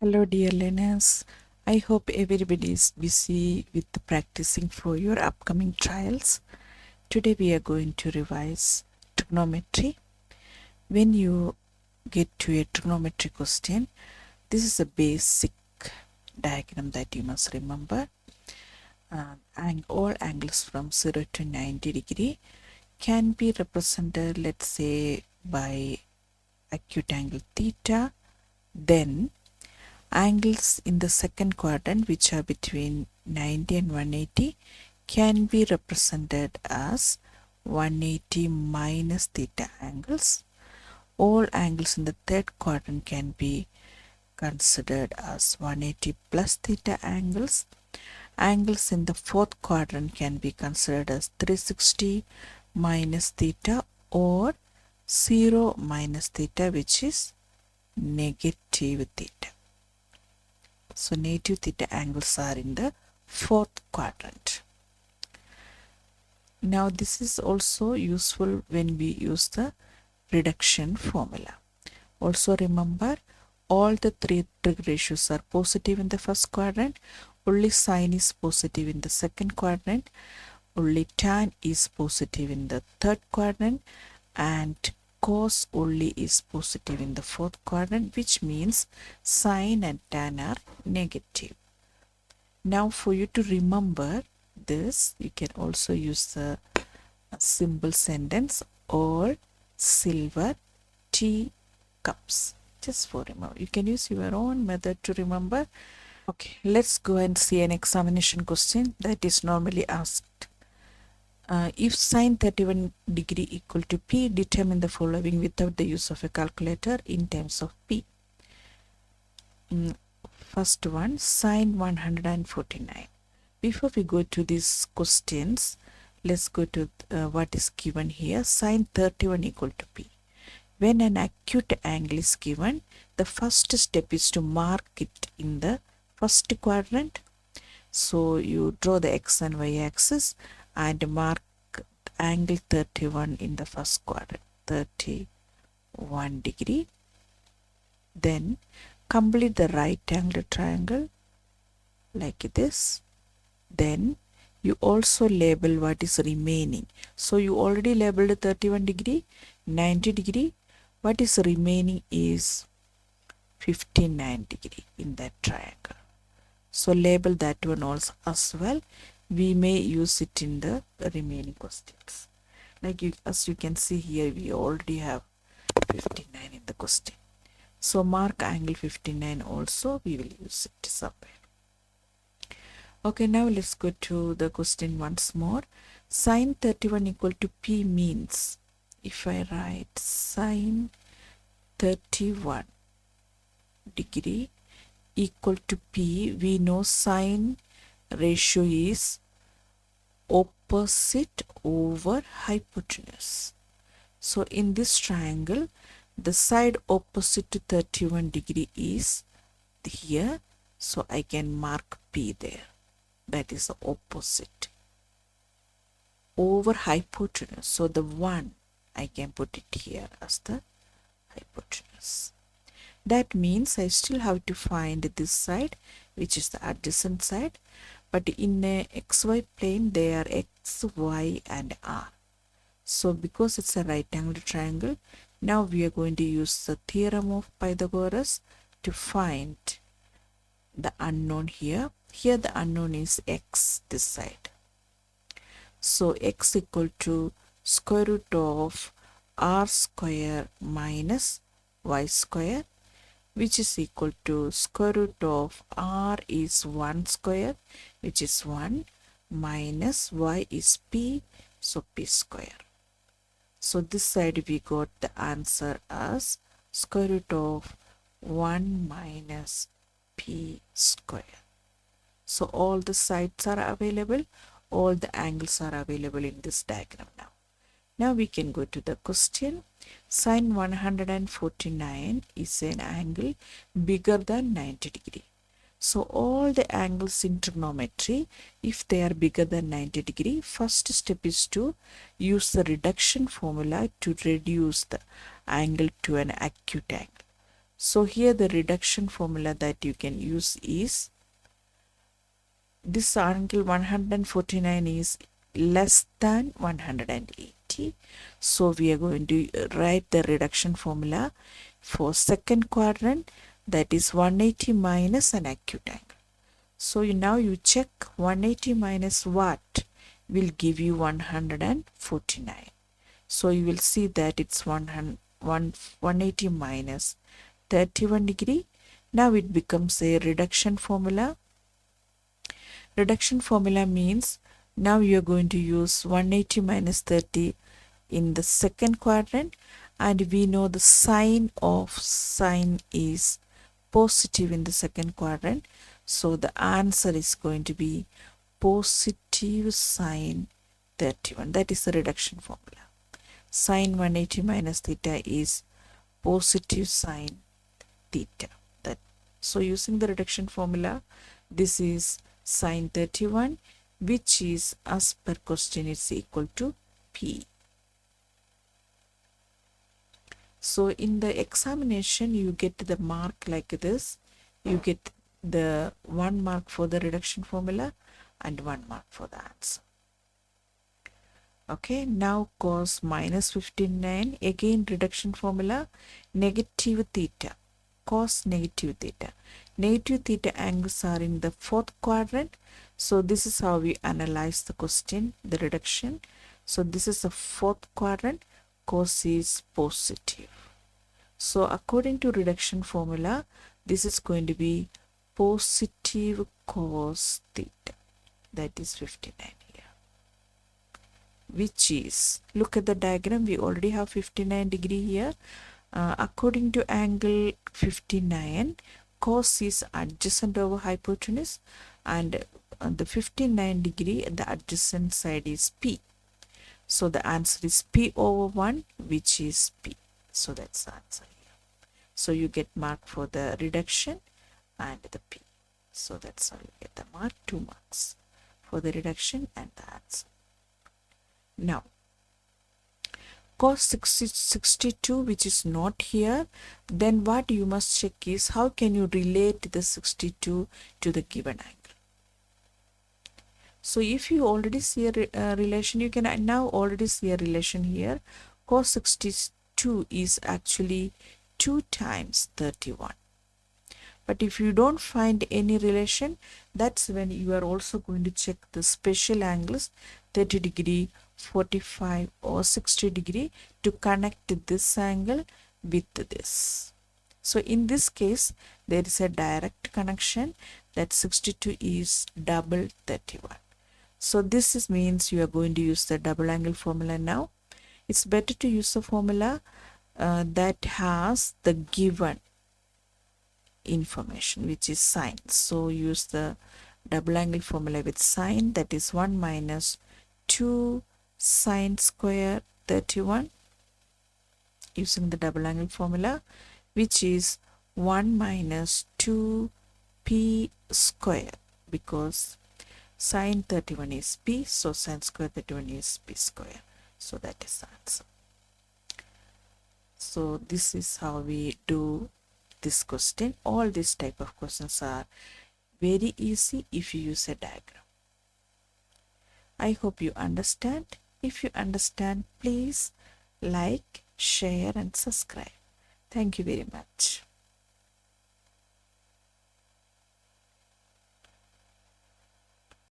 Hello dear learners, I hope everybody is busy with practicing for your upcoming trials. Today we are going to revise trigonometry. When you get to a trigonometry question, this is a basic diagram that you must remember. And all angles from 0 to 90 degree can be represented, let's say, by acute angle theta. Then angles in the second quadrant, which are between 90 and 180, can be represented as 180 minus theta angles. All angles in the third quadrant can be considered as 180 plus theta angles. Angles in the fourth quadrant can be considered as 360 minus theta or 0 minus theta, which is negative theta. So negative theta angles are in the fourth quadrant. Now this is also useful when we use the reduction formula. Also remember, all the three trig ratios are positive in the first quadrant, only sine is positive in the second quadrant, only tan is positive in the third quadrant, and cos only is positive in the fourth quadrant, which means sine and tan are negative. Now for you to remember this, you can also use the simple sentence or silver tea cups. Just for remember, you can use your own method to remember. Okay, let's go and see an examination question that is normally asked. If sine 31 degree equal to P, determine the following without the use of a calculator in terms of P. First one, sine 149. Before we go to these questions, let's go to what is given here. Sine 31 equal to P. When an acute angle is given, the first step is to mark it in the first quadrant. So you draw the x and y axis and mark angle 31 in the first quadrant, 31 degree. Then complete the right angle triangle like this. Then you also label what is remaining. So you already labeled 31 degree, 90 degree. What is remaining is 59 degree in that triangle. So label that one also as well. We may use it in the remaining questions. As you can see here, we already have 59 in the question. So mark angle 59 also, we will use it somewhere. Okay, now let's go to the question once more. Sine 31 equal to P means, if I write sine 31 degree equal to P, we know sine ratio is opposite over hypotenuse. So in this triangle, the side opposite to 31 degree is here. So I can mark P there. That is the opposite over hypotenuse. So the 1, I can put it here as the hypotenuse. That means I still have to find this side, which is the adjacent side. But in a xy plane, they are x, y, and r. So because it's a right angle triangle, now we are going to use the theorem of Pythagoras to find the unknown here. Here the unknown is x this side. So x equal to square root of r square minus y square, which is equal to square root of r is 1 square, which is 1, minus y is p, so p square. So this side we got the answer as square root of 1 minus p square. So all the sides are available, all the angles are available in this diagram now. Now we can go to the question. Sine 149 is an angle bigger than 90 degree. So all the angles in trigonometry, if they are bigger than 90 degree, first step is to use the reduction formula to reduce the angle to an acute angle. So here the reduction formula that you can use is this angle 149 is less than 180. So we are going to write the reduction formula for second quadrant, that is 180 minus an acute angle. So now you check 180 minus what will give you 149. So you will see that it's 180 minus 31 degree. Now it becomes a reduction formula. Reduction formula means now you are going to use 180 minus 30 in the second quadrant, and we know the sign of sine is positive in the second quadrant. So the answer is going to be positive sine 31. That is the reduction formula. Sine 180 minus theta is positive sine theta. So using the reduction formula, this is sine 31, which is as per question is equal to P. So in the examination you get the mark like this. You get the 1 mark for the reduction formula and 1 mark for the answer. Okay, now cos minus 59, again reduction formula, negative theta, cos negative theta. Negative theta angles are in the fourth quadrant. So this is how we analyze the question, the reduction. So this is the fourth quadrant, cos is positive. So according to reduction formula, this is going to be positive cos theta, that is 59 here, which is, look at the diagram, we already have 59 degree here. According to angle 59, cos is adjacent over hypotenuse, and the 59 degree, the adjacent side is P. So the answer is P over 1, which is P. So that's the answer here. So you get mark for the reduction and the P. So that's how you get the mark, 2 marks for the reduction and the answer. Now, cos 62, which is not here, then what you must check is how can you relate the 62 to the given angle. So if you already see a relation, you can now already see a relation here. Cos 62 is actually 2 times 31. But if you don't find any relation, that's when you are also going to check the special angles, 30 degree, 45 or 60 degree, to connect this angle with this. So in this case, there is a direct connection, that 62 is double 31. So this means you are going to use the double angle formula now. It's better to use the formula that has the given information, which is sine. So use the double angle formula with sine, that is 1 minus 2 sine square 31, using the double angle formula, which is 1 minus 2 p square, because sine 31 is p, so sine square 31 is p square. So that is the answer. So this is how we do this question. All these type of questions are very easy if you use a diagram. I hope you understand. If you understand, please like, share and subscribe. Thank you very much.